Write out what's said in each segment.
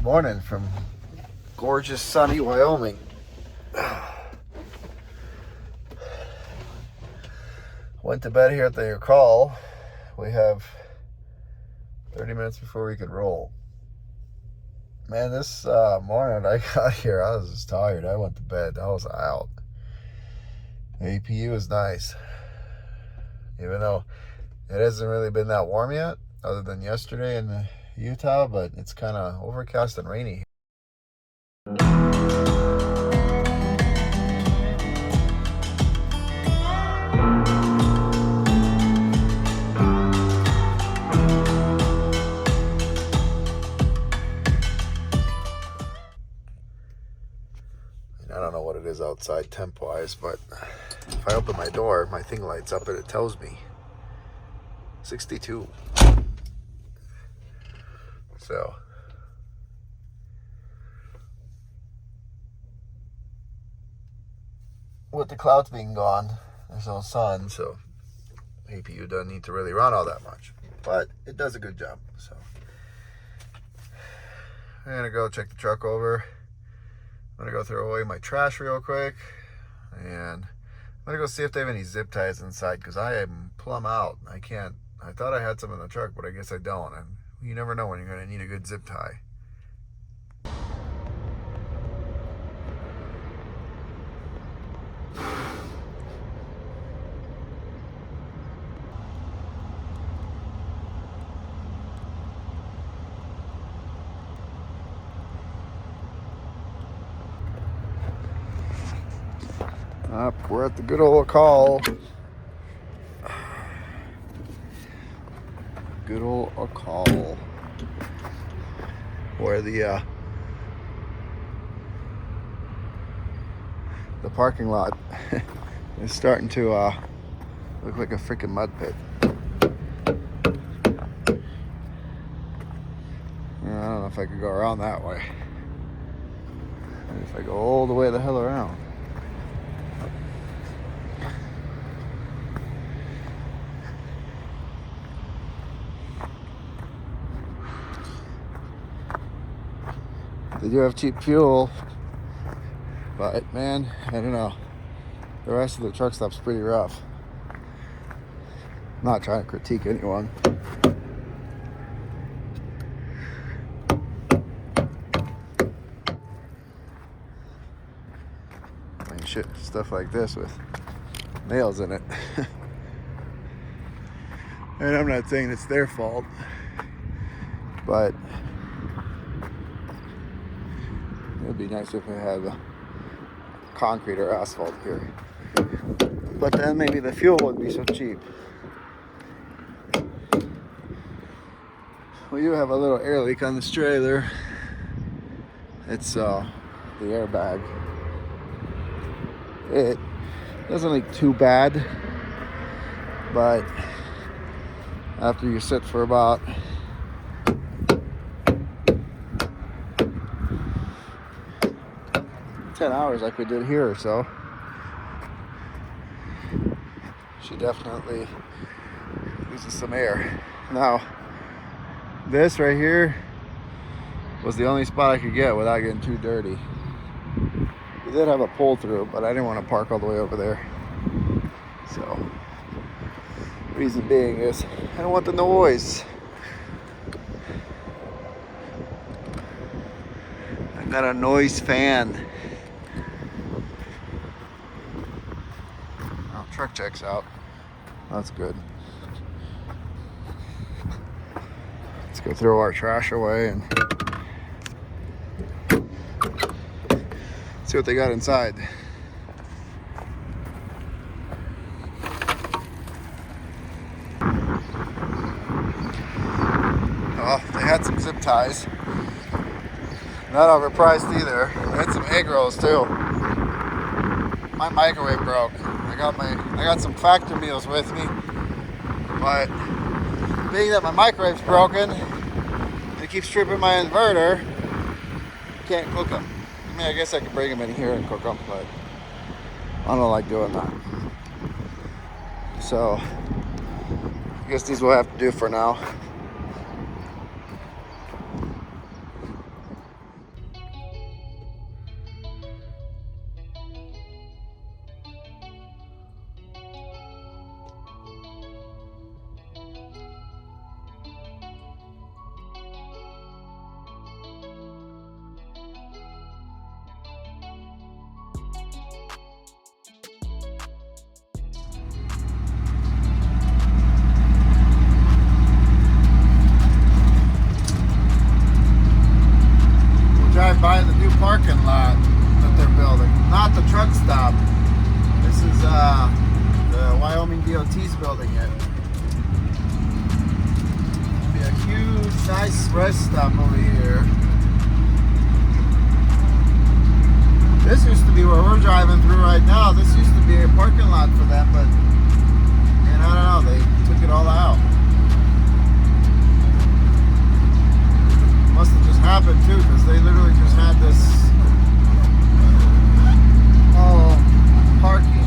morning from gorgeous sunny Wyoming. Went to bed here at the call. We have 30 minutes before we could roll. Man, this morning I got here, I was just tired. I went to bed. I was out. The APU is nice. Even though it hasn't really been that warm yet, other than yesterday in Utah, but it's kind of overcast and rainy. I don't know what it is outside temp-wise, but if I open my door, my thing lights up and it tells me 62. So with the clouds being gone, there's no sun, so APU doesn't need to really run all that much, but it does a good job. So I'm gonna go check the truck over. I'm gonna go throw away my trash real quick, and I'm gonna go see if they have any zip ties inside, because I am plumb out. I thought I had some in the truck, but I guess I don't, and you never know when you're gonna need a good zip tie. We're at the good old call. Good old call. Where the parking lot is starting to look like a freaking mud pit. I don't know if I could go around that way. Maybe if I go all the way the hell around. They do have cheap fuel, but man, I don't know. The rest of the truck stop's pretty rough. I'm not trying to critique anyone. I mean, shit, stuff like this with nails in it. And I'm not saying it's their fault, but it'd be nice if we had concrete or asphalt here. But then maybe the fuel wouldn't be so cheap. We do have a little air leak on this trailer. It's the airbag. It doesn't leak too bad, but after you sit for about 10 hours like we did here or so, she definitely loses some air. Now, this right here was the only spot I could get without getting too dirty. We did have a pull through, but I didn't want to park all the way over there. So, reason being is I don't want the noise. I got a noise fan. Truck checks out. That's good. Let's go throw our trash away and see what they got inside. Oh, they had some zip ties. Not overpriced either. They had some egg rolls too. My microwave broke. I got some factor meals with me, but being that my microwave's broken, it keeps tripping my inverter. Can't cook them. I mean, I guess I could bring them in here and cook them, but I don't like doing that. So I guess these will have to do for now. stop. This is the Wyoming DOT's building it. It'll be a huge, nice rest stop over here. This used to be where we're driving through right now. This used to be a parking lot for them, but man, I don't know, they took it all out. Must have just happened too, because they literally just had this parking.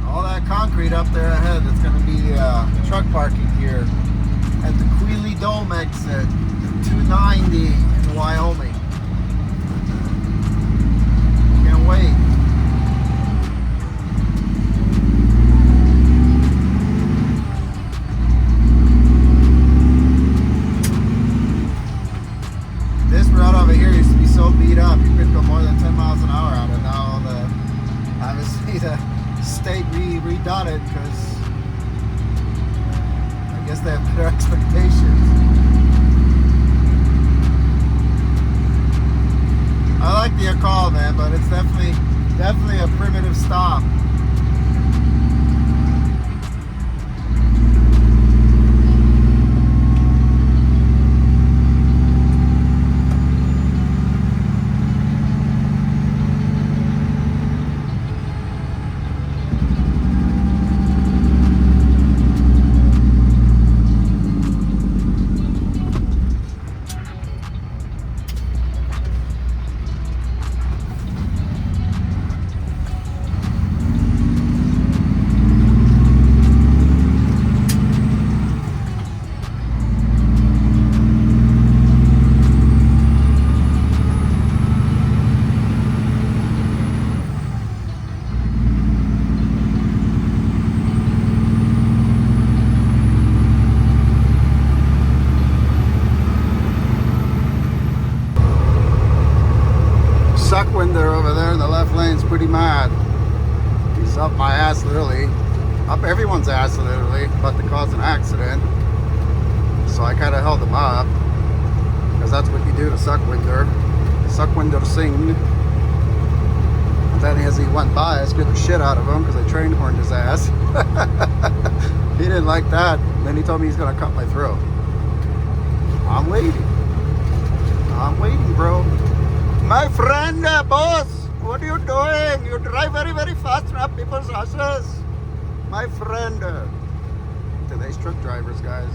All that concrete up there ahead, it's going to be truck parking here at the Quealy Dome exit, 290 in Wyoming. Can't wait. This road over here used to be so beat up, you couldn't go more than 10 miles an hour on it. Now obviously the state redone it because I guess they have better expectations. I like the call, man, but it's definitely a primitive stop. Suckwinder over there in the left lane's pretty mad. He's up my ass literally, up everyone's ass literally, about to cause an accident. So I kind of held him up, because that's what you do to Suckwinder. Suckwinder sing. And then as he went by, I scared the shit out of him because I train horned his ass. He didn't like that. Then he told me he's gonna cut my throat. I'm waiting, bro. My friend, boss, what are you doing? You drive very, very fast up people's asses. My friend. Today's truck drivers, guys.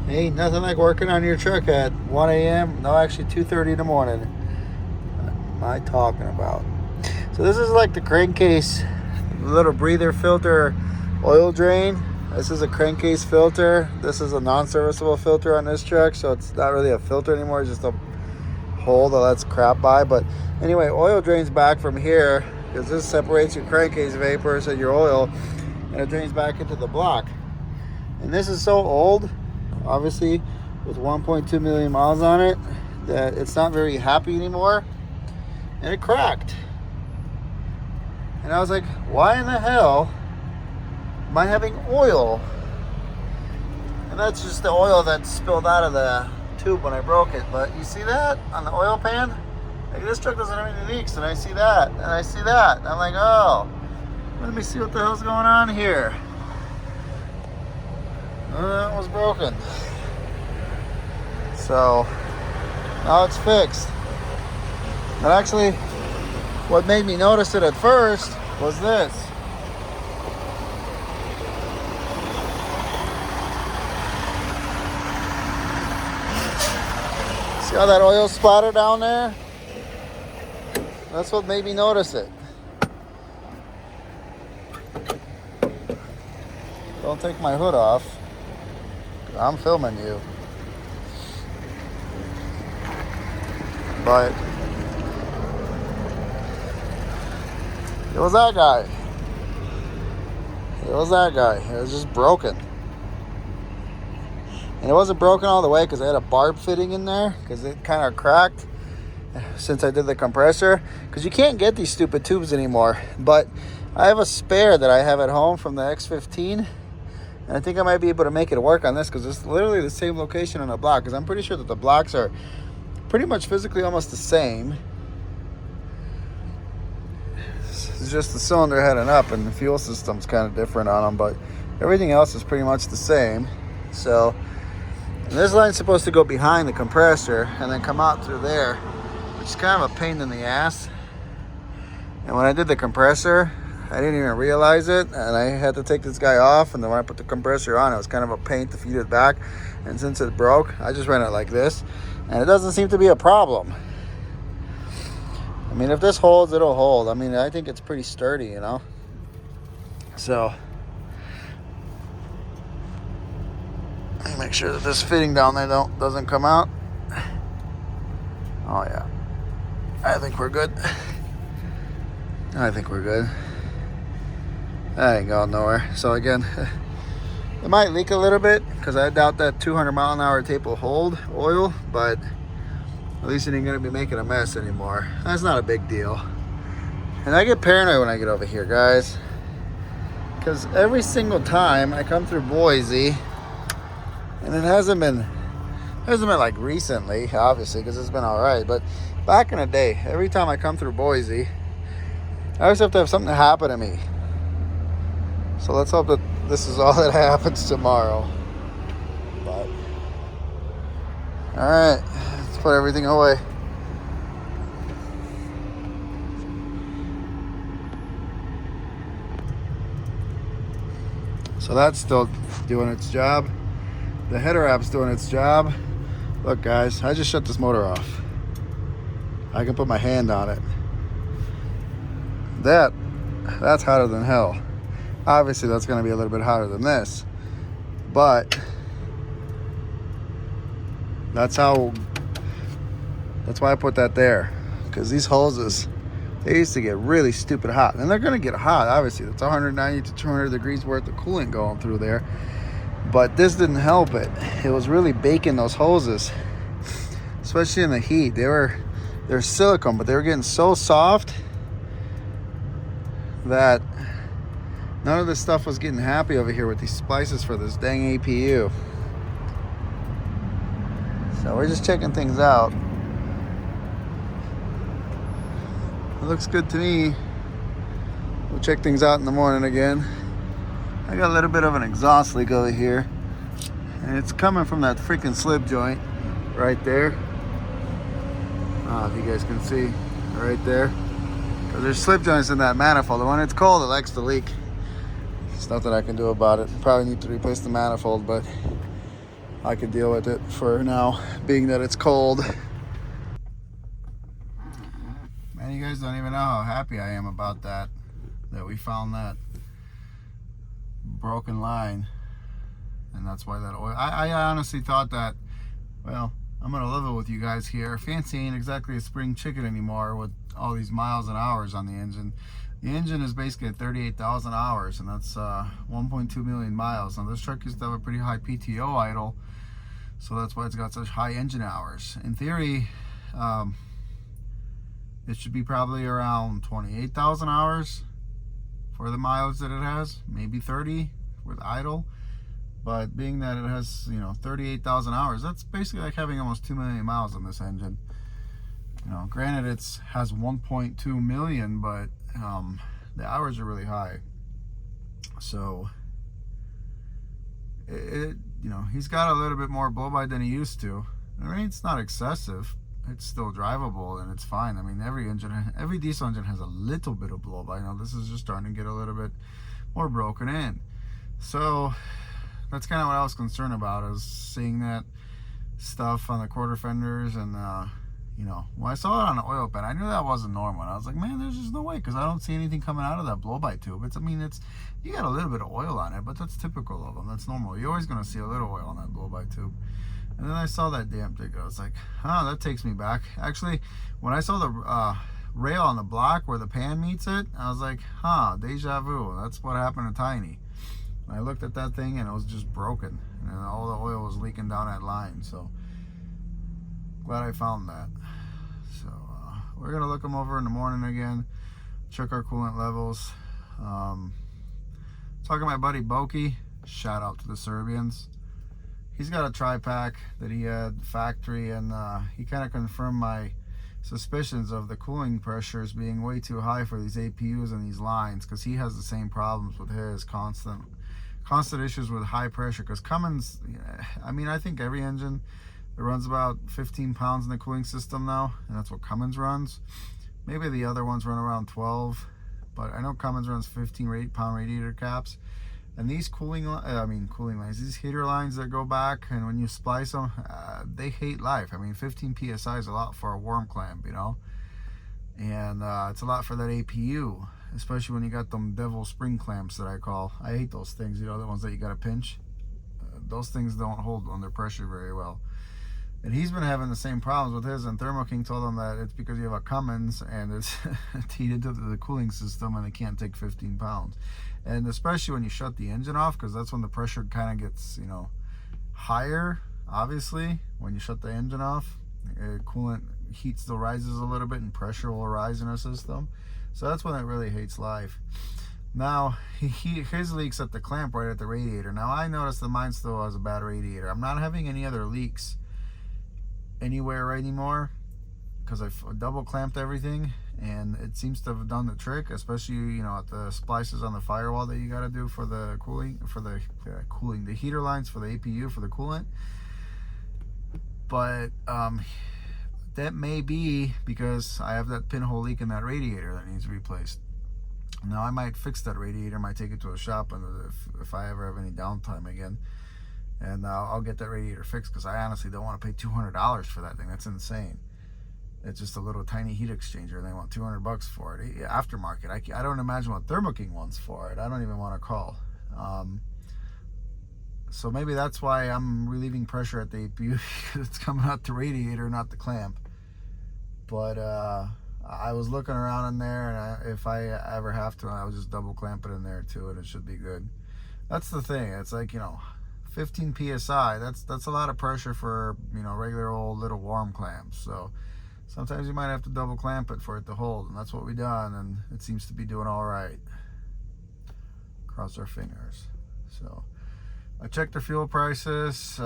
Ain't nothing like working on your truck at 1 a.m. No, actually 2:30 in the morning. What am I talking about? So this is like the crankcase little breather filter oil drain. This is a crankcase filter. This is a non-serviceable filter on this truck, so it's not really a filter anymore. It's just a hole that lets crap by. But anyway, oil drains back from here because this separates your crankcase vapors and your oil, and it drains back into the block. And this is so old, obviously with 1.2 million miles on it, that it's not very happy anymore, and it cracked. And I was like, why in the hell am I having oil? And that's just the oil that spilled out of the tube when I broke it. But you see that on the oil pan? Like, this truck doesn't have any leaks, and I see that, and I see that, and I'm like, oh, let me see what the hell's going on here. That was broken. So now it's fixed. And actually, what made me notice it at first was this. See how that oil splatter down there? That's what made me notice it. Don't take my hood off. I'm filming you. But it was that guy. It was that guy. It was just broken. And it wasn't broken all the way because I had a barb fitting in there because it kind of cracked since I did the compressor. Because you can't get these stupid tubes anymore. But I have a spare that I have at home from the X15. And I think I might be able to make it work on this because it's literally the same location on the block. Because I'm pretty sure that the blocks are pretty much physically almost the same. It's just the cylinder head and up, and the fuel system's kind of different on them, but everything else is pretty much the same. So this line's supposed to go behind the compressor and then come out through there, which is kind of a pain in the ass. And when I did the compressor, I didn't even realize it, and I had to take this guy off, and then when I put the compressor on, it was kind of a pain to feed it back. And since it broke, I just ran it like this, and it doesn't seem to be a problem. I mean, if this holds, it'll hold. I mean, I think it's pretty sturdy, you know. So let me make sure that this fitting down there doesn't come out. Oh yeah, I think we're good. I think we're good. That ain't going nowhere. So again, it might leak a little bit because I doubt that 200 mile an hour tape will hold oil, but at least it ain't gonna be making a mess anymore. That's not a big deal. And I get paranoid when I get over here, guys, because every single time I come through Boise, and it hasn't been like recently, obviously, because it's been all right, but back in the day, every time I come through Boise, I always have to have something happen to me. So let's hope that this is all that happens tomorrow. But all right, let's put everything away. So that's still doing its job. The header app's doing its job. Look, guys, I just shut this motor off. I can put my hand on it. That's hotter than hell. Obviously, that's going to be a little bit hotter than this. But that's why I put that there. Because these hoses, they used to get really stupid hot. And they're going to get hot, obviously. That's 190 to 200 degrees worth of coolant going through there. But this didn't help it. It was really baking those hoses, especially in the heat. They're silicone, but they were getting so soft that none of this stuff was getting happy over here with these splices for this dang APU. So we're just checking things out. It looks good to me. We'll check things out in the morning again. I got a little bit of an exhaust leak over here, and it's coming from that freaking slip joint right there. I don't know if you guys can see right there. Because there's slip joints in that manifold, and when it's cold, it likes to leak. There's nothing I can do about it. Probably need to replace the manifold, but I can deal with it for now, being that it's cold. Man, you guys don't even know how happy I am about that we found that broken line. And that's why that oil, I honestly thought that, well, I'm gonna level with you guys here. Fancy ain't exactly a spring chicken anymore with all these miles and hours on the engine. The engine is basically at 38,000 hours, and that's 1.2 million miles. Now this truck used to have a pretty high PTO idle, so that's why it's got such high engine hours. In theory, it should be probably around 28,000 hours for the miles that it has, maybe 30 with idle. But being that it has, 38,000 hours, that's basically like having almost 2 million miles on this engine. Granted it has 1.2 million, but the hours are really high. So he's got a little bit more blow by than he used to. I mean, it's not excessive. It's still drivable and it's fine. I mean, every diesel engine has a little bit of blow by. Now this is just starting to get a little bit more broken in. So that's kind of what I was concerned about, is seeing that stuff on the quarter fenders. And when I saw it on the oil pan, I knew that wasn't normal. And I was like, man, there's just no way, because I don't see anything coming out of that blow-by tube. You got a little bit of oil on it, but that's typical of them. That's normal. You're always going to see a little oil on that blow-by tube. And then I saw that damn thing. I was like, that takes me back. Actually, when I saw the rail on the block where the pan meets it, I was like, deja vu. That's what happened to Tiny. And I looked at that thing and it was just broken, and all the oil was leaking down that line. So glad I found that. So we're gonna look them over in the morning again, check our coolant levels. Talking to my buddy Boki, shout out to the Serbians. He's got a tri-pack that he had factory, and he kind of confirmed my suspicions of the cooling pressures being way too high for these APUs and these lines, because he has the same problems with his constant issues with high pressure. Because Cummins, I mean, I think every engine that runs about 15 pounds in the cooling system now, and that's what Cummins runs. Maybe the other ones run around 12, but I know Cummins runs 15 pound radiator caps. And these cooling lines, these heater lines that go back, and when you splice them, they hate life. I mean, 15 psi is a lot for a warm clamp, you know, and it's a lot for that APU, especially when you got them devil spring clamps that I call. I hate those things, you know, the ones that you got to pinch. Those things don't hold under pressure very well. And he's been having the same problems with his, and Thermo King told him that it's because you have a Cummins and it's heated to the cooling system and it can't take 15 pounds. And especially when you shut the engine off, because that's when the pressure kind of gets, you know, higher, obviously. When you shut the engine off, coolant heat still rises a little bit and pressure will rise in our system. So that's when it really hates life. Now, his leaks at the clamp right at the radiator. Now, I noticed that mine still has a bad radiator. I'm not having any other leaks anywhere anymore because I've double clamped everything, and it seems to have done the trick, especially, you know, at the splices on the firewall that you got to do for the cooling, the heater lines for the APU for the coolant. But that may be because I have that pinhole leak in that radiator that needs replaced. Now I might fix that radiator, might take it to a shop, and if I ever have any downtime again, and I'll get that radiator fixed, because I honestly don't want to pay $200 for that thing. That's insane. It's just a little tiny heat exchanger, and they want $200 for it. Aftermarket. I don't imagine what Thermo King wants for it. I don't even want to call. So maybe that's why I'm relieving pressure at the APU, because it's coming out the radiator, not the clamp. But I was looking around in there, and if I ever have to, I'll just double clamp it in there too, and it should be good. That's the thing. It's like, you know, 15 psi, that's a lot of pressure for, you know, regular old little warm clamps. So sometimes you might have to double clamp it for it to hold, and that's what we done, and it seems to be doing all right. Cross our fingers. So I checked the fuel prices.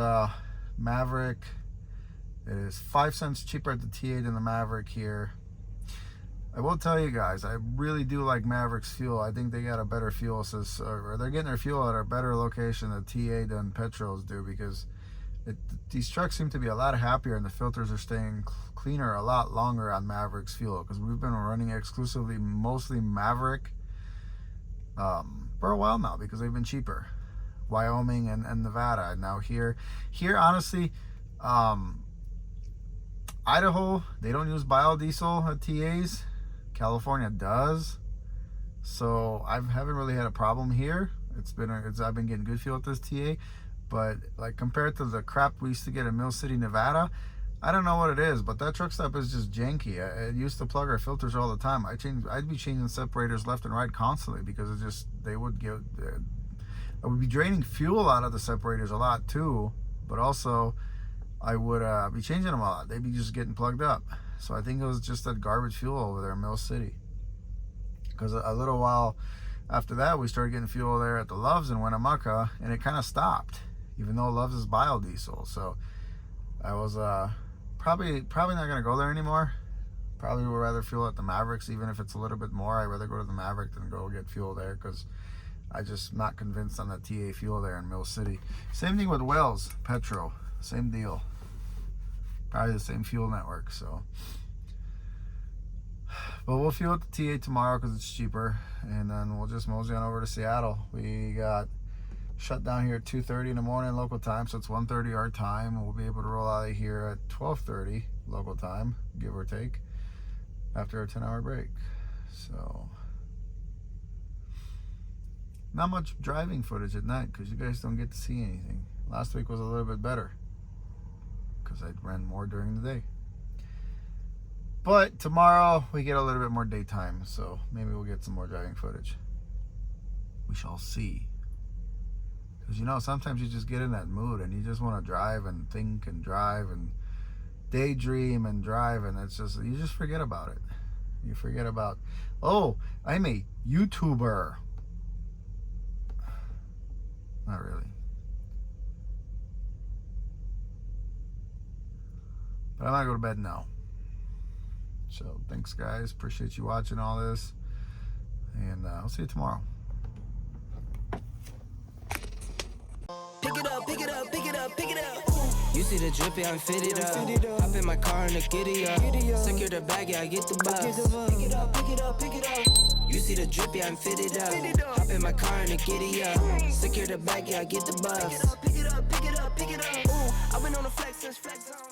Maverick, it is 5 cents cheaper at the T8 than the Maverick here. I will tell you guys, I really do like Maverick's fuel. I think they got a better fuel system, or they're getting their fuel at a better location at T8 than Petros do, because these trucks seem to be a lot happier, and the filters are staying cleaner a lot longer on Maverick's fuel, because we've been running exclusively mostly Maverick for a while now, because they've been cheaper. Wyoming and Nevada. Now here honestly, Idaho, they don't use biodiesel at TAs. California does. So I haven't really had a problem here. I've been getting good fuel at this TA, but like compared to the crap we used to get in Mill City, Nevada, I don't know what it is, but that truck stop is just janky. It used to plug our filters all the time. I'd be changing separators left and right constantly, because I would be draining fuel out of the separators a lot too, but also I would be changing them a lot. They'd be just getting plugged up. So I think it was just that garbage fuel over there in Mill City. Because a little while after that, we started getting fuel there at the Loves in Winnemucca, and it kind of stopped, even though Loves is biodiesel. So I was probably not going to go there anymore. Probably would rather fuel at the Mavericks, even if it's a little bit more. I'd rather go to the Maverick than go get fuel there, because I just not convinced on that TA fuel there in Mill City. Same thing with Wells Petro, same deal. Probably the same fuel network. So, but we'll fuel at the TA tomorrow because it's cheaper, and then we'll just mosey on over to Seattle. We got shut down here at 2:30 in the morning local time, so it's 1:30 our time. We'll be able to roll out of here at 12:30 local time, give or take, after a 10-hour break. So not much driving footage at night, because you guys don't get to see anything. Last week was a little bit better, because I ran more during the day. But tomorrow we get a little bit more daytime, so maybe we'll get some more driving footage. We shall see. You know, sometimes you just get in that mood and you just want to drive and think and drive and daydream and drive, and it's just, you just forget about it. You forget about, oh, I'm a YouTuber. Not really. But I'm gonna go to bed now. So thanks, guys. Appreciate you watching all this, and I'll see you tomorrow. Pick it up, pick it up, pick it up, pick it up. You see the drippy, I'm fitted up. Hop in my car and the giddy up. Secure the bag, yeah, I get the bus. Pick it up, pick it up, pick it up. You see the drippy, I'm fitted up. Hop in my car and the giddy up. Secure the bag, yeah, I get the bus. Pick it up, pick it up, pick it up, pick it up. I've been on the flex since flex zone.